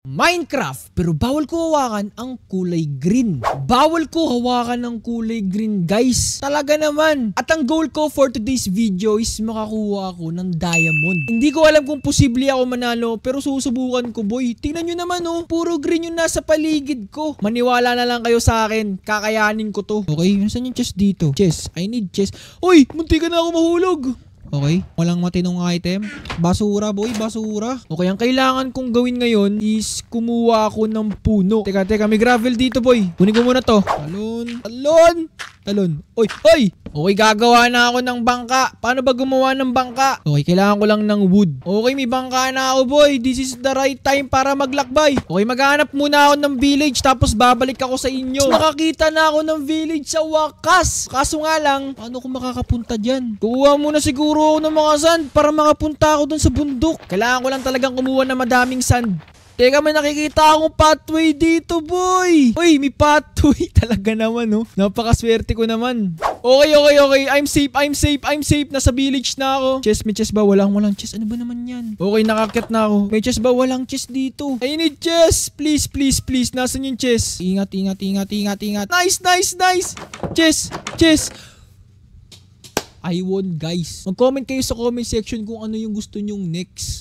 Minecraft, pero bawal ko hawakan ang kulay green. Bawal ko hawakan ang kulay green, guys. Talaga naman. At ang goal ko for today's video is makakuha ako ng diamond. Hindi ko alam kung posible ako manalo, pero susubukan ko, boy. Tingnan nyo naman, oh. Puro green yung nasa paligid ko. Maniwala na lang kayo sa akin. Kakayanin ko to. Okay, nasan yung chest dito? Chest. I need chest. Uy, munti ka na ako mahulog. Okay, walang matinong item. Basura, boy, basura. Okay, ang kailangan kong gawin ngayon is kumuha ako ng puno. Teka, may gravel dito, boy. Kunin ko muna to. Talon. Oy. Okay, gagawa na ako ng bangka. Paano ba gumawa ng bangka? Okay, kailangan ko lang ng wood. Okay, may bangka na ako, boy. This is the right time para maglakbay. Okay, maghanap muna ako ng village tapos babalik ako sa inyo. Nakakita na ako ng village sa wakas. Kaso nga lang, paano ko makakapunta dyan? Kuha muna siguro ako ng mga sand para makapunta ako dun sa bundok. Kailangan ko lang talagang kumuha ng madaming sand. Teka, may nakikita akong pathway dito, boy. Uy, may pathway talaga naman, no? Napakaswerte ko naman. Okay. I'm safe. Nasa village na ako. May chest ba? Walang chest. Ano ba naman yan? Okay, nakakit na ako. May chest ba? Walang chest dito. I need chest. Please. Nasaan yung chest? Ingat. Nice. Chest. I won, guys. Mag-comment kayo sa comment section kung ano yung gusto nyong next.